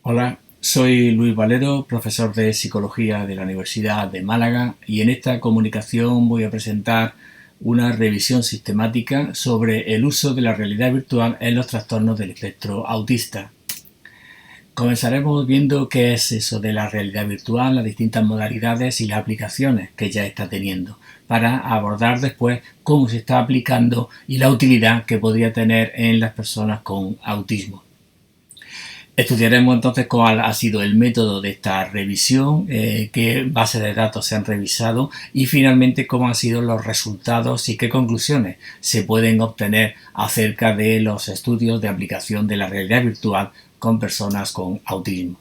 Hola, soy Luis Valero, profesor de Psicología de la Universidad de Málaga, y en esta comunicación voy a presentar una revisión sistemática sobre el uso de la realidad virtual en los trastornos del espectro autista. Comenzaremos viendo qué es eso de la realidad virtual, las distintas modalidades y las aplicaciones que ya está teniendo, para abordar después cómo se está aplicando y la utilidad que podría tener en las personas con autismo. Estudiaremos entonces cuál ha sido el método de esta revisión, qué bases de datos se han revisado y finalmente cómo han sido los resultados y qué conclusiones se pueden obtener acerca de los estudios de aplicación de la realidad virtual con personas con autismo.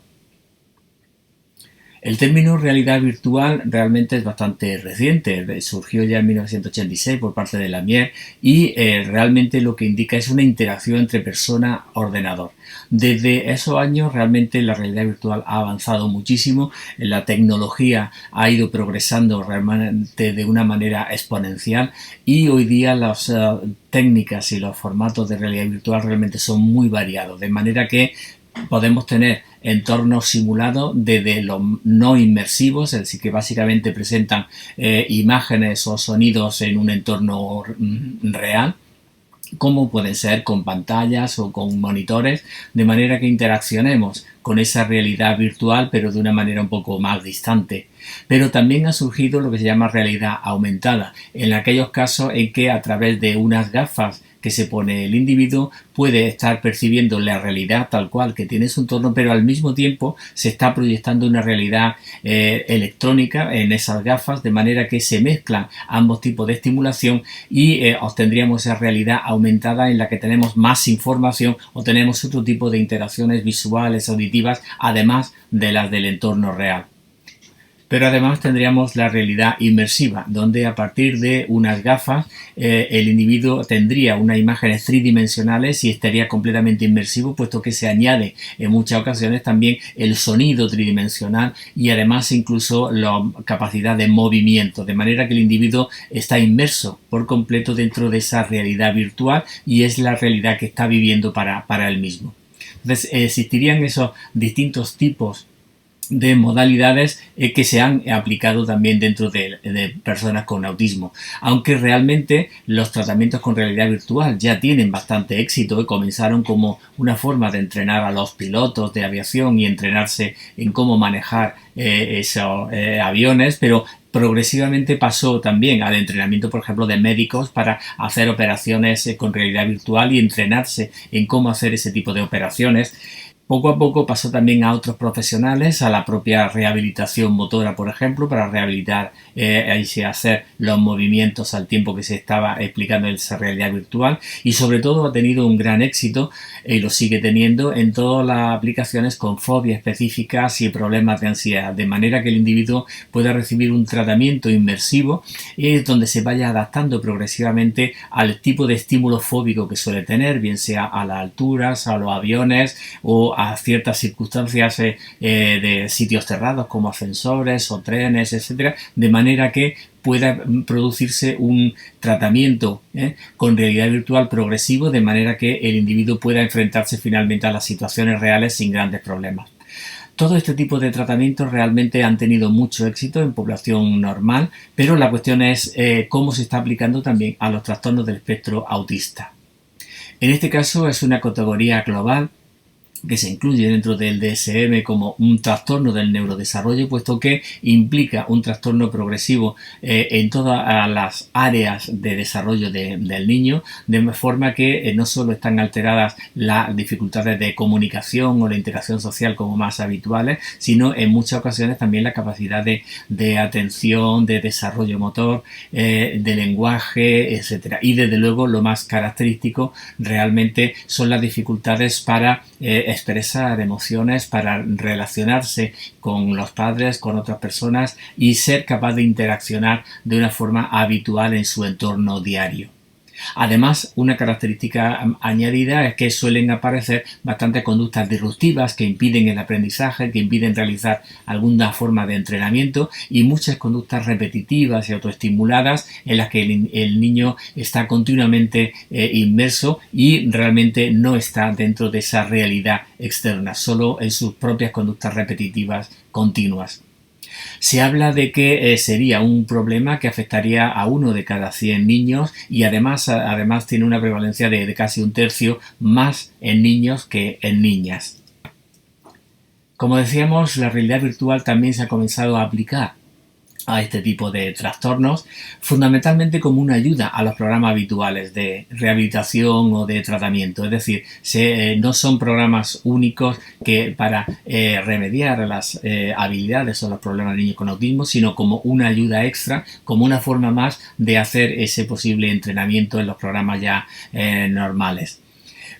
El término realidad virtual realmente es bastante reciente, surgió ya en 1986 por parte de Lamier y realmente lo que indica es una interacción entre persona-ordenador. Desde esos años realmente la realidad virtual ha avanzado muchísimo, la tecnología ha ido progresando realmente de una manera exponencial y hoy día las técnicas y los formatos de realidad virtual realmente son muy variados, de manera que podemos tener entornos simulados desde los no inmersivos, es decir, que básicamente presentan imágenes o sonidos en un entorno real, como pueden ser con pantallas o con monitores, de manera que interaccionemos con esa realidad virtual, pero de una manera un poco más distante. Pero también ha surgido lo que se llama realidad aumentada, en aquellos casos en que a través de unas gafas que se pone el individuo puede estar percibiendo la realidad tal cual que tiene su entorno, pero al mismo tiempo se está proyectando una realidad electrónica en esas gafas, de manera que se mezclan ambos tipos de estimulación y obtendríamos esa realidad aumentada en la que tenemos más información o tenemos otro tipo de interacciones visuales, auditivas, además de las del entorno real. Pero además tendríamos la realidad inmersiva, donde a partir de unas gafas el individuo tendría unas imágenes tridimensionales y estaría completamente inmersivo, puesto que se añade en muchas ocasiones también el sonido tridimensional y además incluso la capacidad de movimiento, de manera que el individuo está inmerso por completo dentro de esa realidad virtual y es la realidad que está viviendo para él mismo. Entonces existirían esos distintos tipos de modalidades que se han aplicado también dentro de personas con autismo, aunque realmente los tratamientos con realidad virtual ya tienen bastante éxito y comenzaron como una forma de entrenar a los pilotos de aviación y entrenarse en cómo manejar esos aviones, pero progresivamente pasó también al entrenamiento, por ejemplo, de médicos para hacer operaciones con realidad virtual y entrenarse en cómo hacer ese tipo de operaciones. Poco a poco pasó también a otros profesionales, a la propia rehabilitación motora, por ejemplo, para rehabilitar y hacer los movimientos al tiempo que se estaba explicando esa realidad virtual, y sobre todo ha tenido un gran éxito y lo sigue teniendo en todas las aplicaciones con fobias específicas y problemas de ansiedad, de manera que el individuo pueda recibir un tratamiento inmersivo donde se vaya adaptando progresivamente al tipo de estímulo fóbico que suele tener, bien sea a las alturas, a los aviones o a ciertas circunstancias de sitios cerrados como ascensores o trenes, etcétera, de manera que pueda producirse un tratamiento con realidad virtual progresivo, de manera que el individuo pueda enfrentarse finalmente a las situaciones reales sin grandes problemas. Todo este tipo de tratamientos realmente han tenido mucho éxito en población normal, pero la cuestión es cómo se está aplicando también a los trastornos del espectro autista. En este caso es una categoría global que se incluye dentro del DSM como un trastorno del neurodesarrollo, puesto que implica un trastorno progresivo en todas las áreas de desarrollo del niño, de forma que no solo están alteradas las dificultades de comunicación o de interacción social como más habituales, sino en muchas ocasiones también la capacidad de atención, de desarrollo motor, de lenguaje, etcétera. Y desde luego lo más característico realmente son las dificultades para expresar emociones, para relacionarse con los padres, con otras personas y ser capaz de interaccionar de una forma habitual en su entorno diario. Además, una característica añadida es que suelen aparecer bastantes conductas disruptivas que impiden el aprendizaje, que impiden realizar alguna forma de entrenamiento, y muchas conductas repetitivas y autoestimuladas en las que el niño está continuamente inmerso y realmente no está dentro de esa realidad externa, solo en sus propias conductas repetitivas continuas. Se habla de que sería un problema que afectaría a 1 de cada 100 niños, y además tiene una prevalencia de casi un tercio más en niños que en niñas. Como decíamos, la realidad virtual también se ha comenzado a aplicar a este tipo de trastornos, fundamentalmente como una ayuda a los programas habituales de rehabilitación o de tratamiento. Es decir, no son programas únicos que para remediar las habilidades o los problemas de niños con autismo, sino como una ayuda extra, como una forma más de hacer ese posible entrenamiento en los programas ya normales.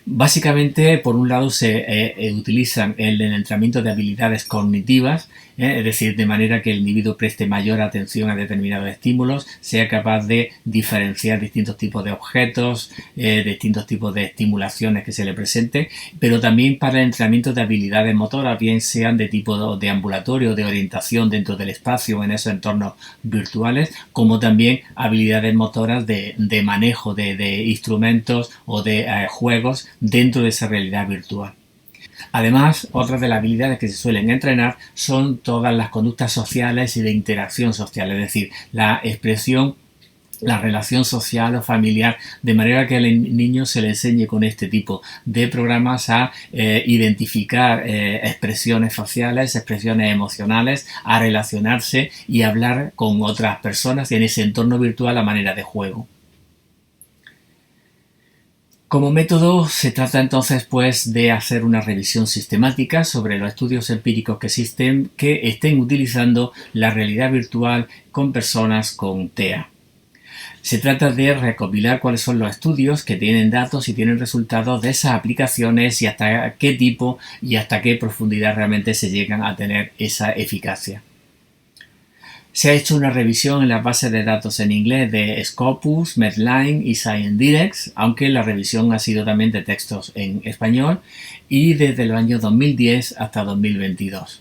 Básicamente, por un lado, se utilizan el entrenamiento de habilidades cognitivas, es decir, de manera que el individuo preste mayor atención a determinados estímulos, sea capaz de diferenciar distintos tipos de objetos, distintos tipos de estimulaciones que se le presenten, pero también para el entrenamiento de habilidades motoras, bien sean de tipo de ambulatorio, de orientación dentro del espacio en esos entornos virtuales, como también habilidades motoras de manejo de instrumentos o de juegos dentro de esa realidad virtual. Además, otras de las habilidades que se suelen entrenar son todas las conductas sociales y de interacción social, es decir, la expresión, la relación social o familiar, de manera que al niño se le enseñe con este tipo de programas a identificar expresiones faciales, expresiones emocionales, a relacionarse y hablar con otras personas en ese entorno virtual a manera de juego. Como método, se trata entonces pues de hacer una revisión sistemática sobre los estudios empíricos que existen que estén utilizando la realidad virtual con personas con TEA. Se trata de recopilar cuáles son los estudios que tienen datos y tienen resultados de esas aplicaciones y hasta qué tipo y hasta qué profundidad realmente se llegan a tener esa eficacia. Se ha hecho una revisión en las bases de datos en inglés de Scopus, Medline y ScienceDirect, aunque la revisión ha sido también de textos en español, y desde el año 2010 hasta 2022.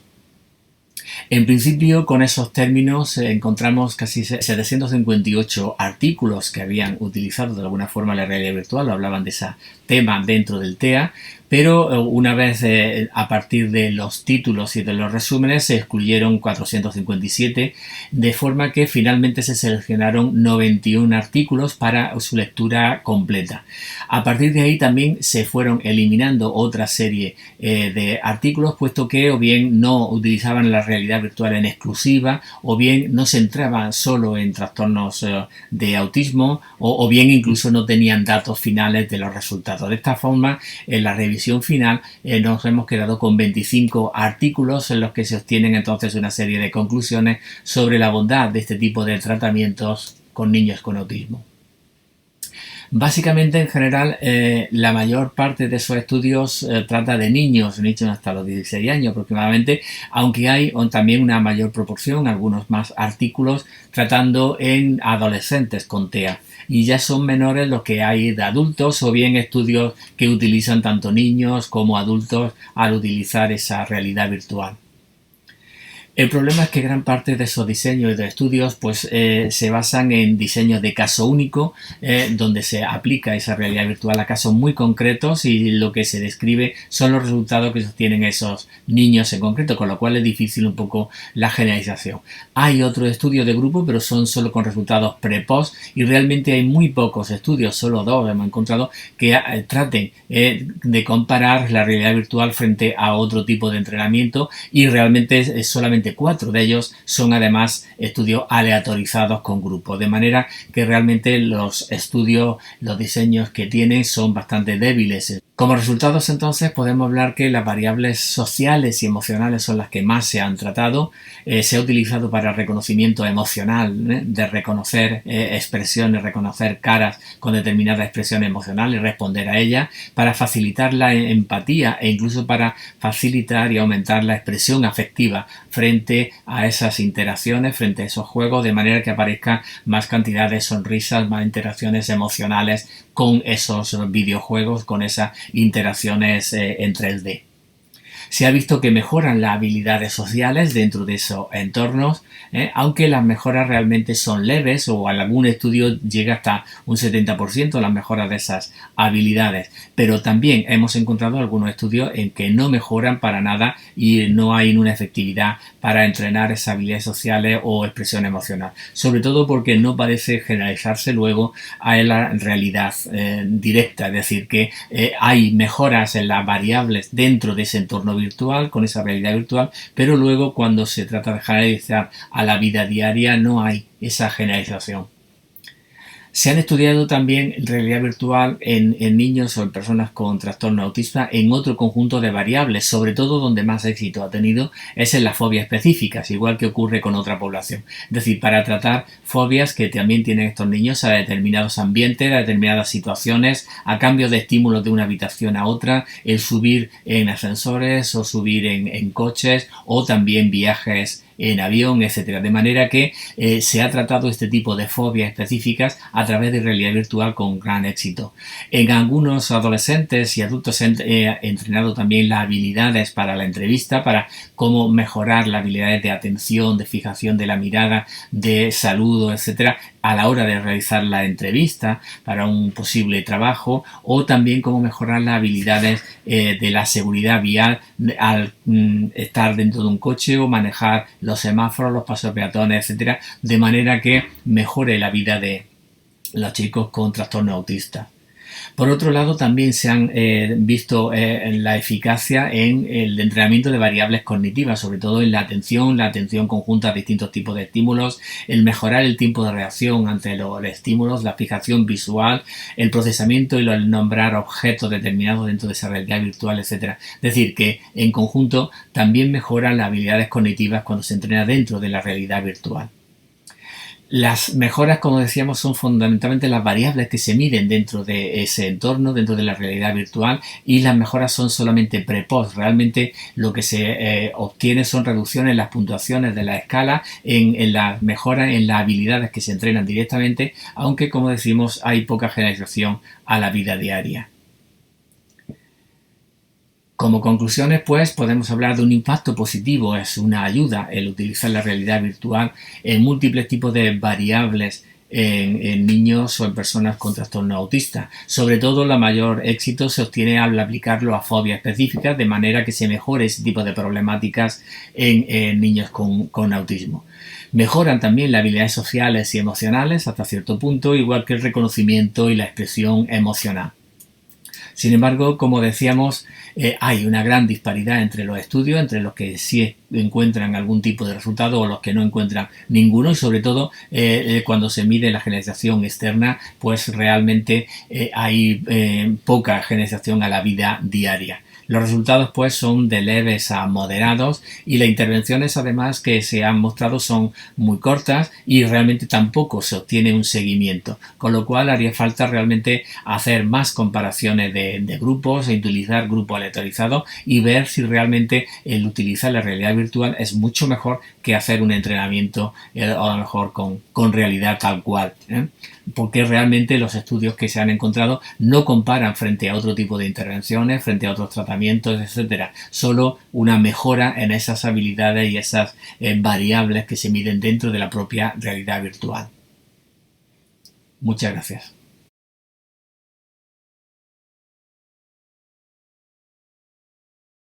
En principio, con esos términos encontramos casi 758 artículos que habían utilizado de alguna forma la realidad virtual o hablaban de ese tema dentro del TEA, pero una vez a partir de los títulos y de los resúmenes se excluyeron 457, de forma que finalmente se seleccionaron 91 artículos para su lectura completa. A partir de ahí también se fueron eliminando otra serie de artículos, puesto que o bien no utilizaban la realidad virtual en exclusiva, o bien no se centraban solo en trastornos de autismo, o bien incluso no tenían datos finales de los resultados. De esta forma, en la revisión final nos hemos quedado con 25 artículos en los que se obtienen entonces una serie de conclusiones sobre la bondad de este tipo de tratamientos con niños con autismo. Básicamente, en general, la mayor parte de esos estudios trata de niños hasta los 16 años aproximadamente, aunque hay también una mayor proporción, algunos más artículos, tratando en adolescentes con TEA. Y ya son menores los que hay de adultos, o bien estudios que utilizan tanto niños como adultos al utilizar esa realidad virtual. El problema es que gran parte de esos diseños y de estudios se basan en diseños de caso único, donde se aplica esa realidad virtual a casos muy concretos y lo que se describe son los resultados que obtienen esos niños en concreto, con lo cual es difícil un poco la generalización. Hay otros estudios de grupo, pero son solo con resultados pre-post, y realmente hay muy pocos estudios, solo 2 hemos encontrado, que traten de comparar la realidad virtual frente a otro tipo de entrenamiento, y realmente es solamente 4 de ellos son además estudios aleatorizados con grupos, de manera que realmente los estudios, los diseños que tienen son bastante débiles. Como resultados, entonces, podemos hablar que las variables sociales y emocionales son las que más se han tratado. Se ha utilizado para reconocimiento emocional, de reconocer expresiones, reconocer caras con determinada expresión emocional y responder a ellas, para facilitar la empatía e incluso para facilitar y aumentar la expresión afectiva frente a esas interacciones, frente a esos juegos, de manera que aparezca más cantidad de sonrisas, más interacciones emocionales con esos videojuegos, con esas interacciones en 3D. Se ha visto que mejoran las habilidades sociales dentro de esos entornos, aunque las mejoras realmente son leves o en algún estudio llega hasta un 70% las mejoras de esas habilidades. Pero también hemos encontrado algunos estudios en que no mejoran para nada y no hay una efectividad para entrenar esas habilidades sociales o expresión emocional. Sobre todo porque no parece generalizarse luego a la realidad directa, es decir, que hay mejoras en las variables dentro de ese entorno virtual, con esa realidad virtual, pero luego cuando se trata de generalizar a la vida diaria no hay esa generalización. Se han estudiado también realidad virtual en niños o en personas con trastorno autista en otro conjunto de variables, sobre todo donde más éxito ha tenido es en las fobias específicas, igual que ocurre con otra población. Es decir, para tratar fobias que también tienen estos niños a determinados ambientes, a determinadas situaciones, a cambio de estímulos de una habitación a otra, el subir en ascensores o subir en coches o también viajes en avión, etcétera. De manera que se ha tratado este tipo de fobias específicas a través de realidad virtual con gran éxito. En algunos adolescentes y adultos se han entrenado también las habilidades para la entrevista, para cómo mejorar las habilidades de atención, de fijación de la mirada, de saludo, etcétera, a la hora de realizar la entrevista para un posible trabajo, o también cómo mejorar las habilidades de la seguridad vial al estar dentro de un coche o manejar los semáforos, los pasos peatones, etcétera, de manera que mejore la vida de los chicos con trastorno autista. Por otro lado, también se han visto la eficacia en el entrenamiento de variables cognitivas, sobre todo en la atención conjunta a distintos tipos de estímulos, el mejorar el tiempo de reacción ante los estímulos, la fijación visual, el procesamiento y el nombrar objetos determinados dentro de esa realidad virtual, etc. Es decir, que en conjunto también mejoran las habilidades cognitivas cuando se entrena dentro de la realidad virtual. Las mejoras, como decíamos, son fundamentalmente las variables que se miden dentro de ese entorno, dentro de la realidad virtual, y las mejoras son solamente pre-post. Realmente lo que se obtiene son reducciones en las puntuaciones de la escala, en las mejoras en las habilidades que se entrenan directamente, aunque, como decimos, hay poca generalización a la vida diaria. Como conclusiones, pues, podemos hablar de un impacto positivo, es una ayuda el utilizar la realidad virtual en múltiples tipos de variables en niños o en personas con trastorno autista. Sobre todo, el mayor éxito se obtiene al aplicarlo a fobias específicas, de manera que se mejore ese tipo de problemáticas en niños con autismo. Mejoran también las habilidades sociales y emocionales hasta cierto punto, igual que el reconocimiento y la expresión emocional. Sin embargo, como decíamos, hay una gran disparidad entre los estudios, entre los que sí encuentran algún tipo de resultado o los que no encuentran ninguno, y sobre todo cuando se mide la generalización externa, pues realmente hay poca generalización a la vida diaria. Los resultados pues son de leves a moderados y las intervenciones además que se han mostrado son muy cortas y realmente tampoco se obtiene un seguimiento, con lo cual haría falta realmente hacer más comparaciones de grupos e utilizar grupos aleatorizados y ver si realmente el utilizar la realidad virtual es mucho mejor que hacer un entrenamiento a lo mejor con realidad tal cual, porque realmente los estudios que se han encontrado no comparan frente a otro tipo de intervenciones, frente a otros tratamientos, etcétera. Solo una mejora en esas habilidades y esas variables que se miden dentro de la propia realidad virtual. Muchas gracias.